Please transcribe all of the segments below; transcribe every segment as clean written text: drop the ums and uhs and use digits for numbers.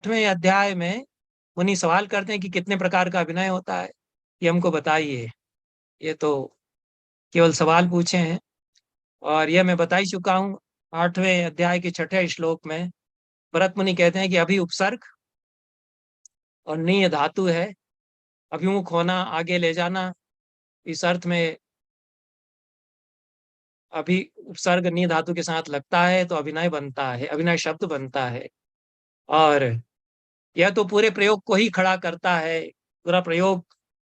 8वें अध्याय में मुनि सवाल करते हैं कि कितने प्रकार का अभिनय होता है, ये हमको बताइए। ये तो केवल सवाल पूछे हैं और यह मैं बता ही चुका हूँ। 8वें अध्याय के 6ठे श्लोक में भरत मुनि कहते हैं कि अभी उपसर्ग और नीय धातु है, अभिमुख होना, आगे ले जाना। इस अर्थ में अभी उपसर्ग नी धातु के साथ लगता है तो अभिनय बनता है, अभिनय शब्द बनता है। और यह तो पूरे प्रयोग को ही खड़ा करता है, पूरा प्रयोग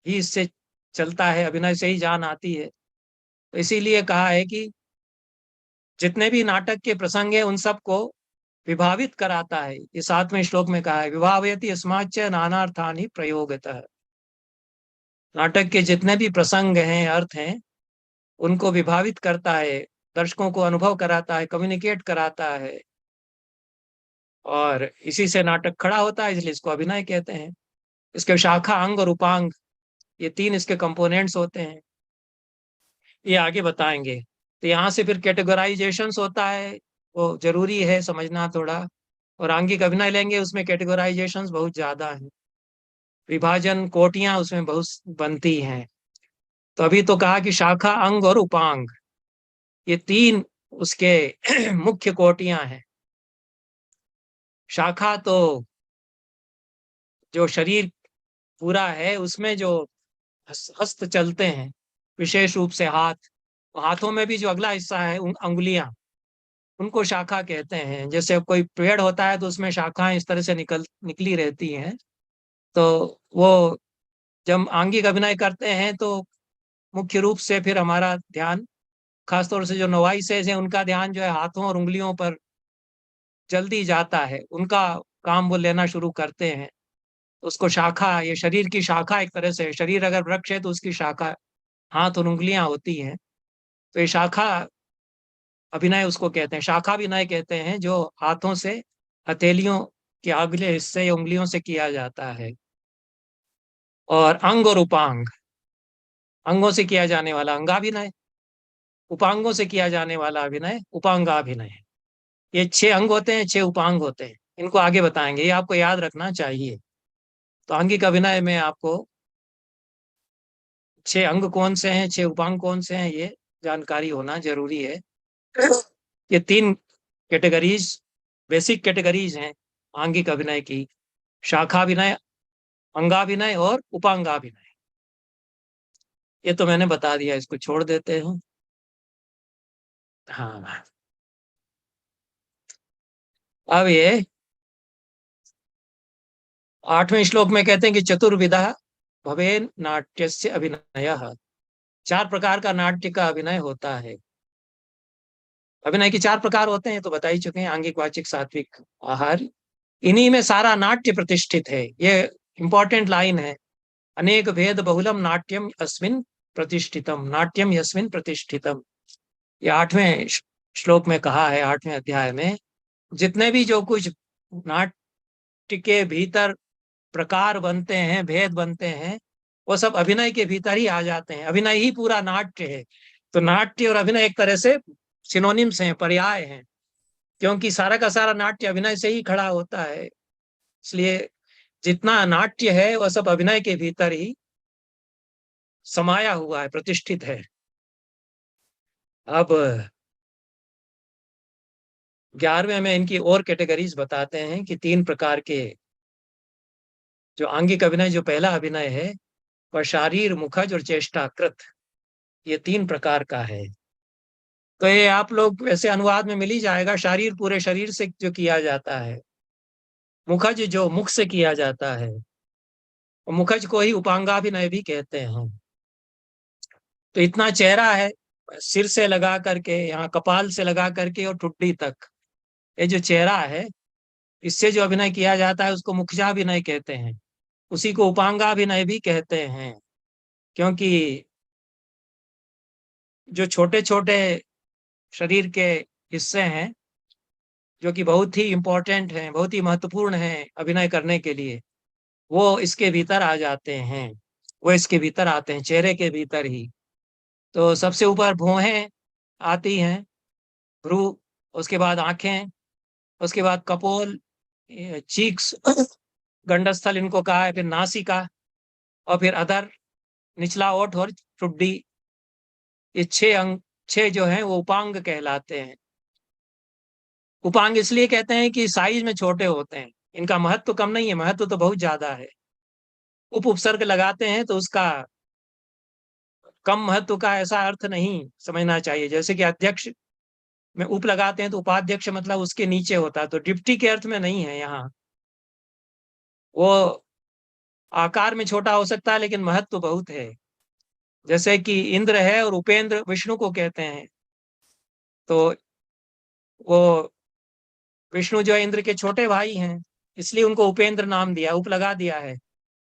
ही इससे चलता है, अभिनय से ही जान आती है। तो इसीलिए कहा है कि जितने भी नाटक के प्रसंग है उन सबको विभावित कराता है। ये 7वें श्लोक में कहा है, विभावयति अस्माच्च नानार्थानि प्रयोगतः। नाटक के जितने भी प्रसंग हैं, अर्थ हैं, उनको विभावित करता है, दर्शकों को अनुभव कराता है, कम्युनिकेट कराता है, और इसी से नाटक खड़ा होता है, इसलिए इसको अभिनय कहते हैं। इसके शाखा, अंग और उपांग, ये 3 इसके कंपोनेंट्स होते हैं, ये आगे बताएंगे। तो यहाँ से फिर कैटेगराइजेशंस होता है, वो जरूरी है समझना थोड़ा। और आंगिक अभिनय लेंगे, उसमें कैटेगराइजेशंस बहुत ज्यादा हैं, विभाजन, कोटियां उसमें बहुत बनती हैं। तो अभी तो कहा कि शाखा, अंग और उपांग, ये 3 उसके मुख्य कोटियां हैं। शाखा तो जो शरीर पूरा है, उसमें जो हस्त चलते हैं, विशेष रूप से हाथ, हाथों में भी जो अगला हिस्सा है, अंगुलियां, उनको शाखा कहते हैं। जैसे कोई पेड़ होता है तो उसमें शाखाएं इस तरह से निकली रहती हैं। तो वो जब आंगिक अभिनय करते हैं तो मुख्य रूप से फिर हमारा ध्यान, खासतौर से जो नोवाइसेस हैं, उनका ध्यान जो है हाथों और उंगलियों पर जल्दी जाता है, उनका काम वो लेना शुरू करते हैं। उसको शाखा, ये शरीर की शाखा, एक तरह से शरीर अगर वृक्ष है तो उसकी शाखा हाथ और उंगलियां होती हैं। तो ये शाखा अभिनय उसको कहते हैं, शाखा अभिनय कहते हैं, जो हाथों से, हथेलियों के अगले हिस्से या उंगलियों से किया जाता है। और अंग और उपांग, अंगों से किया जाने वाला अंगाभिनय, उपांगों से किया जाने वाला अभिनय उपांगाभिनय। ये 6 अंग होते हैं, 6 उपांग होते हैं, इनको आगे बताएंगे, ये आपको याद रखना चाहिए। तो आंगिक अभिनय में आपको 6 अंग कौन से हैं, 6 उपांग कौन से हैं, ये जानकारी होना जरूरी है। ये 3 कैटेगरीज, बेसिक कैटेगरीज हैं आंगिक अभिनय की, शाखाभिनय, अंगाभिनय और उपांगाभिनय। ये तो मैंने बता दिया, इसको छोड़ देते हैं। हाँ, अब ये 8वें श्लोक में कहते हैं कि चतुर्विधा भवेन नाट्यस्य अभिनयः। 4 प्रकार का नाट्य का अभिनय होता है। अभिनय के 4 प्रकार होते हैं तो बता ही चुके हैं, आंगिक, वाचिक, सात्विक, आहार। इन्हीं में सारा नाट्य प्रतिष्ठित है। ये इंपॉर्टेंट लाइन है, अनेक भेद बहुलम नाट्यम अस्मिन प्रतिष्ठितम, नाट्यम यस्मिन प्रतिष्ठितम। ये 8वें श्लोक में कहा है, 8वें अध्याय में। जितने भी जो कुछ नाट्य के भीतर प्रकार बनते हैं, भेद बनते हैं, वो सब अभिनय के भीतर ही आ जाते हैं। अभिनय ही पूरा नाट्य है। तो नाट्य और अभिनय एक तरह से सिनोनिम्स हैं, पर्याय हैं, क्योंकि सारा का सारा नाट्य अभिनय से ही खड़ा होता है। इसलिए जितना नाट्य है वह सब अभिनय के भीतर ही समाया हुआ है, प्रतिष्ठित है। अब 11वें में इनकी और कैटेगरीज बताते हैं कि 3 प्रकार के जो आंगिक अभिनय, जो पहला अभिनय है वह शारीर, मुखज और चेष्टाकृत, ये 3 प्रकार का है। तो ये आप लोग वैसे अनुवाद में मिल ही जाएगा। शारीर पूरे शरीर से जो किया जाता है, मुखज जो मुख से किया जाता है, और मुखज को ही उपांगाभिनय भी कहते हैं। तो इतना चेहरा है, सिर से लगा करके, यहाँ कपाल से लगा करके और ठुड्डी तक, ये जो चेहरा है, इससे जो अभिनय किया जाता है उसको मुखजाभिनय कहते हैं। उसी को उपांगाभिनय भी कहते हैं, क्योंकि जो छोटे छोटे शरीर के हिस्से हैं, जो कि बहुत ही इंपॉर्टेंट हैं, बहुत ही महत्वपूर्ण हैं अभिनय करने के लिए, वो इसके भीतर आ जाते हैं, वो इसके भीतर आते हैं, चेहरे के भीतर ही। तो सबसे ऊपर भौहें आती हैं, भ्रू, उसके बाद आंखें, उसके बाद कपोल, चीक्स गंडस्थल इनको कहा है, फिर नासिका, और फिर अधर, निचला ओठ और ठुड्डी। ये 6 अंग, 6 जो हैं वो उपांग कहलाते हैं। उपांग इसलिए कहते हैं कि साइज में छोटे होते हैं, इनका महत्व कम नहीं है, महत्व तो बहुत ज्यादा है। उपसर्ग लगाते हैं तो उसका कम महत्व का ऐसा अर्थ नहीं समझना चाहिए। जैसे कि अध्यक्ष में उप लगाते हैं तो उपाध्यक्ष मतलब उसके नीचे होता है, तो डिप्टी के अर्थ में नहीं है यहाँ। वो आकार में छोटा हो सकता है लेकिन महत्व बहुत है। जैसे कि इंद्र है और उपेंद्र विष्णु को कहते हैं, तो वो विष्णु जो है इंद्र के छोटे भाई हैं, इसलिए उनको उपेंद्र नाम दिया, उप लगा दिया है।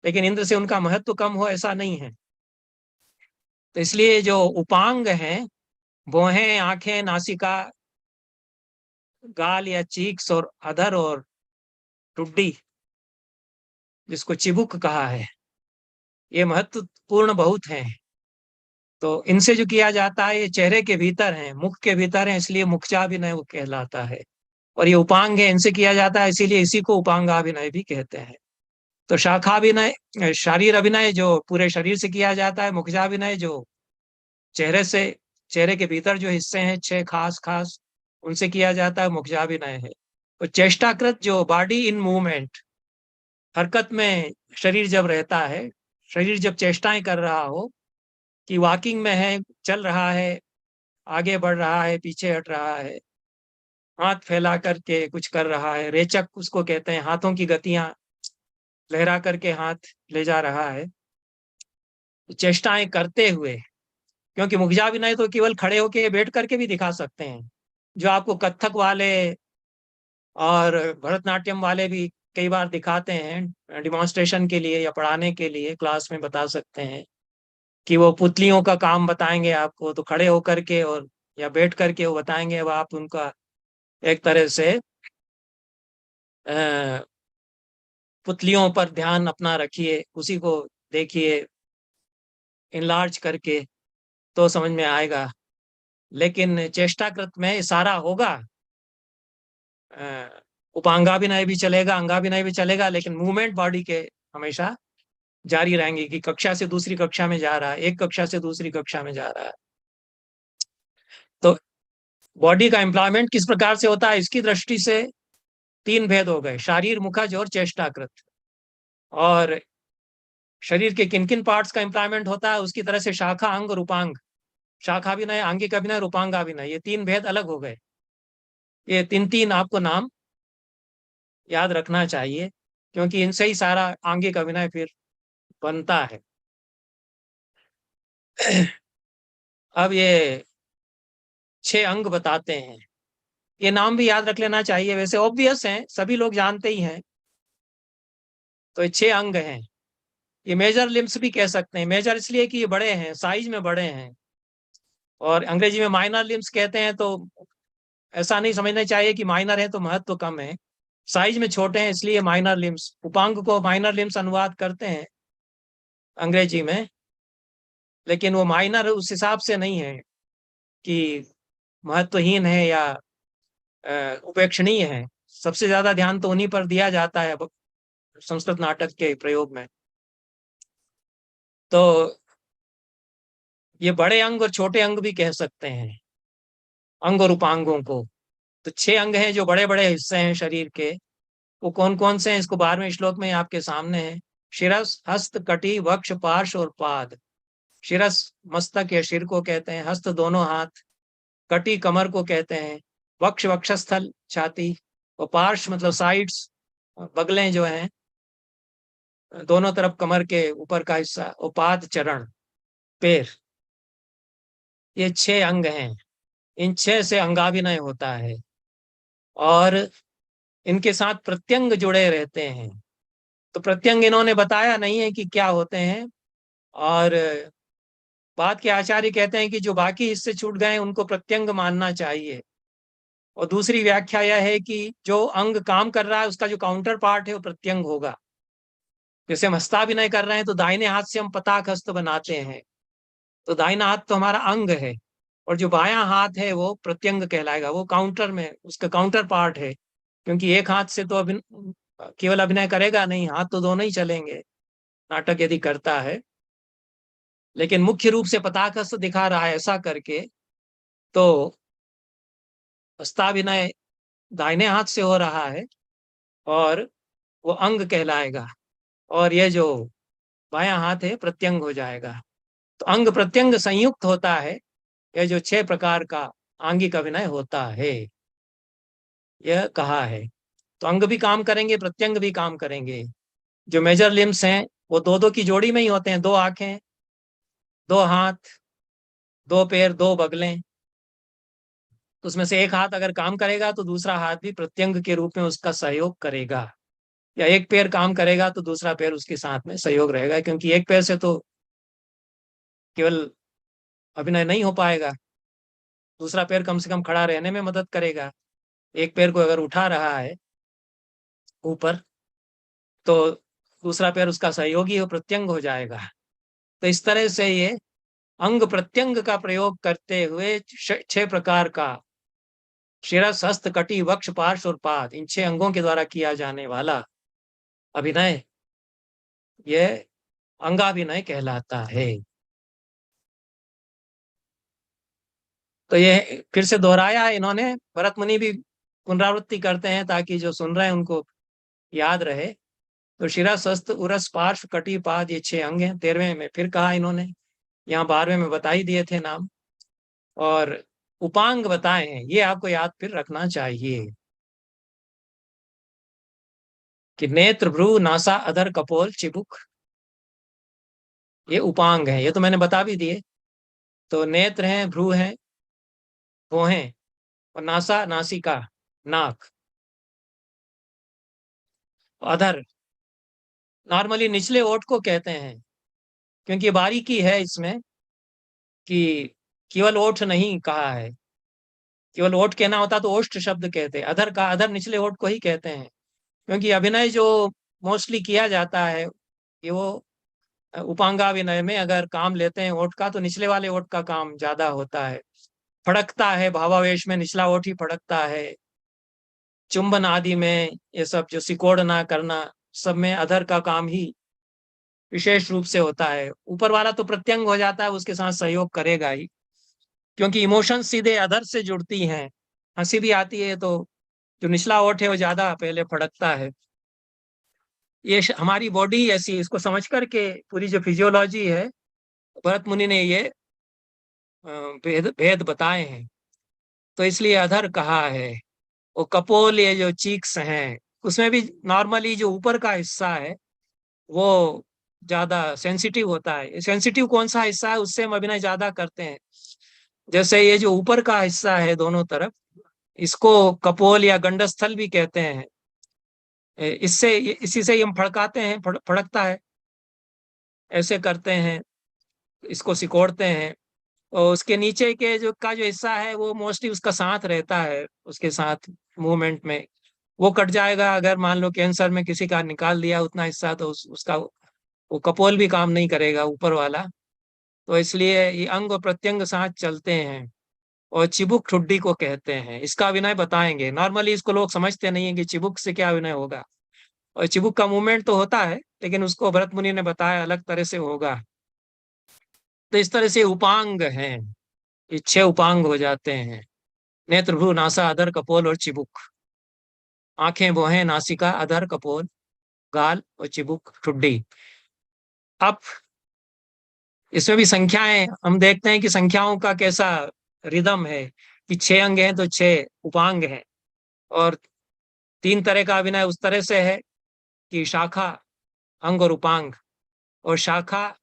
लेकिन इंद्र से उनका महत्व कम हो ऐसा नहीं है। तो इसलिए जो उपांग हैं वो हैं आंखें, नासिका, गाल या चीक्स और अधर और टुड्डी, जिसको चिबुक कहा है। ये महत्वपूर्ण बहुत हैं। तो इनसे जो किया जाता है ये चेहरे के भीतर है, मुख के भीतर है, इसलिए मुखचाभिनय वो कहलाता है। और ये उपांग है, इनसे किया जाता है, इसीलिए इसी को उपांगाभिनय भी कहते हैं। तो शाखाभिनय शरीर अभिनय जो पूरे शरीर से किया जाता है, मुखजाभिनय जो चेहरे से, चेहरे के भीतर जो हिस्से हैं 6 खास खास, उनसे किया जाता है, मुखजाभिनय है। तो चेष्टाकृत जो बॉडी इन मूवमेंट, हरकत में शरीर जब रहता है, शरीर जब चेष्टाएं कर रहा हो, कि वॉकिंग में है, चल रहा है, आगे बढ़ रहा है, पीछे हट रहा है, हाथ फैला करके कुछ कर रहा है, रेचक उसको कहते हैं, हाथों की गतियां लहरा करके हाथ ले जा रहा है, चेष्टाएं करते हुए। क्योंकि मुखजाभिनय तो केवल खड़े होके बैठ करके भी दिखा सकते हैं, जो आपको कथक वाले और भरतनाट्यम वाले भी कई बार दिखाते हैं डिमॉन्स्ट्रेशन के लिए या पढ़ाने के लिए, क्लास में बता सकते हैं कि वो पुतलियों का काम बताएंगे आपको, तो खड़े होकर के और या बैठ करके वो बताएंगे। अब आप उनका एक तरह से अ, पुतलियों पर ध्यान अपना रखिए, उसी को देखिए इनलार्ज करके, तो समझ में आएगा। लेकिन चेष्टाकृत में इशारा होगा, उपांगाभिनय भी चलेगा, अंगाभिनय भी चलेगा, लेकिन मूवमेंट बॉडी के हमेशा जारी रहेंगे, कि कक्षा से दूसरी कक्षा में जा रहा है, एक कक्षा से दूसरी कक्षा में जा रहा है। तो बॉडी का एम्प्लॉयमेंट किस प्रकार से होता है, इसकी दृष्टि से 3 भेद हो गए, शारीर, मुखज और चेष्टाकृत। और शरीर के किन किन पार्ट्स का एम्प्लॉयमेंट होता है उसकी तरह से शाखा, अंग, रूपांग, शाखाभिनय, आंगिक अभिनय, रूपांगाभिनय, ये 3 भेद अलग हो गए। ये 3 आपको नाम याद रखना चाहिए, क्योंकि इनसे ही सारा आंगिक अभिनय फिर बनता है। अब ये 6 अंग बताते हैं, ये नाम भी याद रख लेना चाहिए, वैसे ऑब्वियस हैं, सभी लोग जानते ही हैं। तो ये 6 अंग हैं। ये मेजर लिम्स भी कह सकते हैं, मेजर इसलिए कि ये बड़े हैं, साइज में बड़े हैं। और अंग्रेजी में माइनर लिम्स कहते हैं, तो ऐसा नहीं समझना चाहिए कि माइनर है तो महत्व कम है, साइज में छोटे हैं इसलिए माइनर लिम्स। उपांग को माइनर लिम्स अनुवाद करते हैं अंग्रेजी में, लेकिन वो माइनर उस हिसाब से नहीं है कि महत्वहीन है या उपेक्षणीय है। सबसे ज्यादा ध्यान तो उन्हीं पर दिया जाता है संस्कृत नाटक के प्रयोग में। तो ये बड़े अंग और छोटे अंग भी कह सकते हैं, अंग और उपांगों को। तो 6 अंग हैं जो बड़े बड़े हिस्से हैं शरीर के, वो कौन कौन से हैं, इसको 12वें श्लोक में आपके सामने है। शिरस, हस्त, कटी, वक्ष, पार्श्व और पाद। शिरस मस्तक या सिर को कहते हैं, हस्त दोनों हाथ, कटी कमर को कहते हैं, वक्ष वक्षस्थल छाती, और पार्श्व मतलब साइड्स, बगलें जो हैं दोनों तरफ कमर के ऊपर का हिस्सा, और पाद चरण, पैर। ये 6 अंग हैं, इन 6 से अंगाभिनय होता है, और इनके साथ प्रत्यंग जुड़े रहते हैं। तो प्रत्यंग इन्होंने बताया नहीं है कि क्या होते हैं, और बात के आचार्य कहते हैं कि जो बाकी हिस्से छूट गए उनको प्रत्यंग मानना चाहिए। और दूसरी व्याख्या यह है कि जो अंग काम कर रहा है उसका जो काउंटर पार्ट है वो प्रत्यंग होगा। जैसे हम हस्ताभिनय कर रहे हैं तो दाहिने हाथ से हम पताक हस्त बनाते हैं, तो दाहिना हाथ तो हमारा अंग है, और जो बायां हाथ है वो प्रत्यंग कहलाएगा, वो काउंटर में उसका काउंटर पार्ट है। क्योंकि एक हाथ से तो केवल अभिनय करेगा नहीं, हाथ तो दोनों ही चलेंगे नाटक यदि करता है। लेकिन मुख्य रूप से पताकस्थ दिखा रहा है ऐसा करके, तो हस्ताभिनय दाहिने हाथ से हो रहा है और वो अंग कहलाएगा, और ये जो बायां हाथ है प्रत्यंग हो जाएगा। तो अंग प्रत्यंग संयुक्त होता है, यह जो 6 प्रकार का आंगिक अभिनय होता है, यह कहा है। तो अंग भी काम करेंगे, प्रत्यंग भी काम करेंगे। जो मेजर लिम्स हैं वो दो दो की जोड़ी में ही होते हैं, 2 आंखें, 2 हाथ, 2 पैर, 2 बगलें। तो उसमें से एक हाथ अगर काम करेगा तो दूसरा हाथ भी प्रत्यंग के रूप में उसका सहयोग करेगा, या एक पैर काम करेगा तो दूसरा पैर उसके साथ में सहयोग रहेगा, क्योंकि एक पैर से तो केवल अभिनय नहीं हो पाएगा, दूसरा पैर कम से कम खड़ा रहने में मदद करेगा। एक पैर को अगर उठा रहा है ऊपर, तो दूसरा पैर उसका सहयोगी हो, प्रत्यंग हो जाएगा। तो इस तरह से ये अंग प्रत्यंग का प्रयोग करते हुए 6 प्रकार का शिरस, हस्त, कटी, वक्ष, पार्श्व और पाद, इन 6 अंगों के द्वारा किया जाने वाला अभिनय यह अंगाभिनय कहलाता है। तो ये फिर से दोहराया है इन्होंने, भरत मुनि भी पुनरावृत्ति करते हैं ताकि जो सुन रहे हैं उनको याद रहे। तो शिरस, हस्त, उरस, पार्श्व, कटी, पाद, ये 6 अंग हैं। 13वें में फिर कहा इन्होंने, यहाँ 12वें में बता ही दिए थे नाम। और उपांग बताए हैं, ये आपको याद फिर रखना चाहिए कि नेत्र, भ्रू, नासा, अधर, कपोल, चिबुक, ये उपांग है। ये तो मैंने बता भी दिए। तो नेत्र हैं, भ्रू हैं, भौहें, और नासा नासिका, नाक, अधर नॉर्मली निचले ओठ को कहते हैं, क्योंकि बारीकी है इसमें कि केवल ओठ नहीं कहा है। केवल ओठ कहना होता तो ओष्ठ शब्द कहते, अधर का अधर निचले ओठ को ही कहते हैं, क्योंकि अभिनय जो मोस्टली किया जाता है ये वो उपांगाभिनय में अगर काम लेते हैं ओठ का, तो निचले वाले ओठ का काम ज्यादा होता है। फड़कता है भावावेश में, निचला ओठ ही फड़कता है। चुंबन आदि में, ये सब जो सिकोड़ना करना, सब में अधर का काम ही विशेष रूप से होता है। ऊपर वाला तो प्रत्यंग हो जाता है, उसके साथ सहयोग करेगा ही, क्योंकि इमोशन सीधे अधर से जुड़ती हैं। हंसी भी आती है तो जो निचला ओठ है वो ज्यादा पहले फड़कता है। ये हमारी बॉडी ऐसी है, इसको समझ करके पूरी जो फिजियोलॉजी है, भरत मुनि ने ये भेद भेद बताए हैं। तो इसलिए अधर कहा है। वो कपोल, ये जो चीक्स हैं, उसमें भी नॉर्मली जो ऊपर का हिस्सा है वो ज्यादा सेंसिटिव होता है। सेंसिटिव कौन सा हिस्सा है, उससे हम अभिनय ज्यादा करते हैं। जैसे ये जो ऊपर का हिस्सा है दोनों तरफ, इसको कपोल या गंडस्थल भी कहते हैं। इससे इसी से ही हम फड़काते हैं, फड़कता है, ऐसे करते हैं, इसको सिकोड़ते हैं। और उसके नीचे के जो हिस्सा है वो मोस्टली उसका साथ रहता है, उसके साथ मूवमेंट में। वो कट जाएगा अगर मान लो कैंसर में किसी का निकाल दिया उतना हिस्सा, तो उसका वो कपोल भी काम नहीं करेगा ऊपर वाला। तो इसलिए ये अंग और प्रत्यंग साथ चलते हैं। और चिबुक ठुड्डी को कहते हैं, इसका अभिनय बताएंगे। नॉर्मली इसको लोग समझते नहीं है कि चिबुक से क्या अभिनय होगा, और चिबुक का मूवमेंट तो होता है लेकिन उसको भरत मुनि ने बताया अलग तरह से होगा। तो इस तरह से उपांग हैं, ये 6 उपांग हो जाते हैं। नेत्र, भ्रू, नासा, अधर, कपोल और चिबुक। आंखें, भौहें, नासिका, अधर, कपोल, गाल और चिबुक, ठुड्डी। अब इसमें भी संख्याएं हम देखते हैं कि संख्याओं का कैसा रिदम है, कि 6 अंग हैं तो 6 उपांग हैं। और 3 तरह का अभिनय उस तरह से है कि शाखा, अंग और उपांग। और शाखा,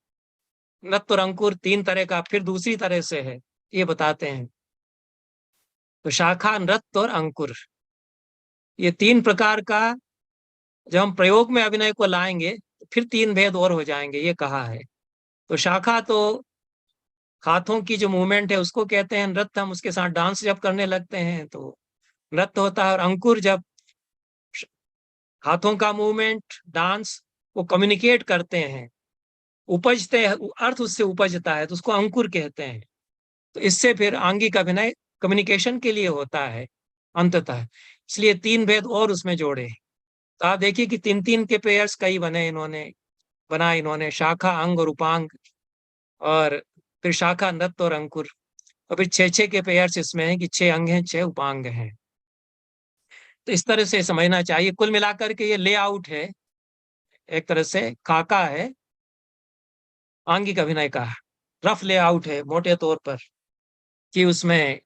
नत्त और अंकुर 3 तरह का फिर दूसरी तरह से है, ये बताते हैं। तो शाखा, नृत्य और अंकुर, ये 3 प्रकार का जब हम प्रयोग में अभिनय को लाएंगे तो फिर 3 भेद और हो जाएंगे, ये कहा है। तो शाखा तो हाथों की जो मूवमेंट है उसको कहते हैं नृत्य। हम उसके साथ डांस जब करने लगते हैं तो नृत्य होता है। और अंकुर, जब हाथों का मूवमेंट, डांस, वो कम्युनिकेट करते हैं, उपजते हैं, अर्थ उससे उपजता है, तो उसको अंकुर कहते हैं। तो इससे फिर आंगिक अभिनय कम्युनिकेशन के लिए होता है अंततः। इसलिए 3 भेद और उसमें जोड़े। तो आप देखिए कि 3-3 के पेयर्स कई बनाए इन्होंने शाखा, अंग और उपांग, और फिर शाखा, नत्त और अंकुर, और फिर 6-6 के पेयर्स इसमें हैं कि 6 अंग हैं, 6 उपांग हैं। तो इस तरह से समझना चाहिए। कुल मिलाकर के ये लेआउट है, एक तरह से खाका है आंगिक अभिनय का, रफ लेआउट है मोटे तौर पर, कि उसमें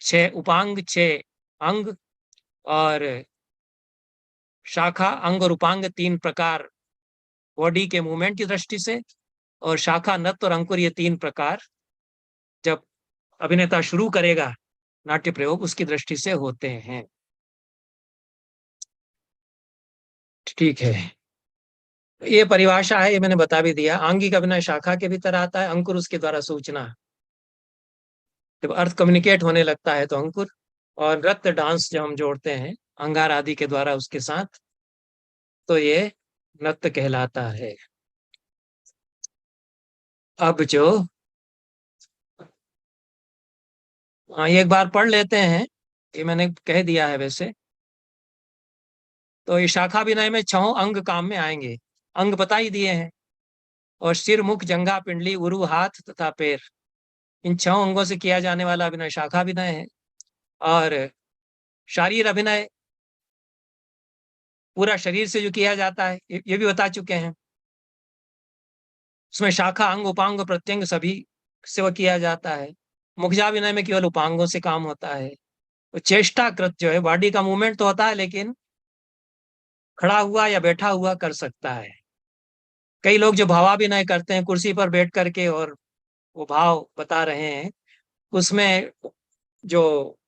6 उपांग, 6 अंग, और शाखा, अंग और उपांग 3 प्रकार बॉडी के मूवमेंट की दृष्टि से, और शाखा, नत्त और अंकुर ये 3 प्रकार जब अभिनेता शुरू करेगा नाट्य प्रयोग उसकी दृष्टि से होते हैं। ठीक है, ये परिभाषा है, ये मैंने बता भी दिया। आंगिक अभिनय शाखा के भीतर आता है, अंकुर उसके द्वारा सूचना, जब अर्थ कम्युनिकेट होने लगता है तो अंकुर, और नृत्य डांस जब हम जोड़ते हैं अंगार आदि के द्वारा उसके साथ, तो ये नृत्य कहलाता है। अब जो ये एक बार पढ़ लेते हैं, ये मैंने कह दिया है वैसे। तो ये शाखा विनय में 6 अंग काम में आएंगे। अंग बता ही दिए हैं, और सिर, मुख, जंघा, पिंडली, उरु, हाथ तथा पैर, इन 6 अंगों से किया जाने वाला अभिनय शाखा विनय है। और शारीर अभिनय पूरा शरीर से जो किया जाता है ये भी बता चुके हैं। उसमें शाखा, अंग, उपांग, प्रत्यंग सभी से वह किया जाता है। मुखजाभिनय में केवल उपांगों से काम होता है। तो चेष्टाकृत जो है, बॉडी का मूवमेंट तो होता है लेकिन खड़ा हुआ या बैठा हुआ कर सकता है। कई लोग जो भावाभिनय करते हैं कुर्सी पर बैठ करके और वो भाव बता रहे हैं, उसमें जो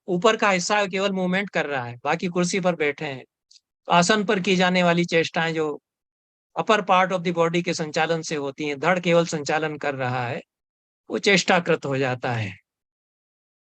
ऊपर का हिस्सा है केवल मूवमेंट कर रहा है, बाकी कुर्सी पर बैठे हैं। तो आसन पर की जाने वाली चेष्टाएं जो upper part of the body के संचालन से होती हैं, धड़ केवल संचालन कर रहा है, वो चेष्टाकृत हो जाता है।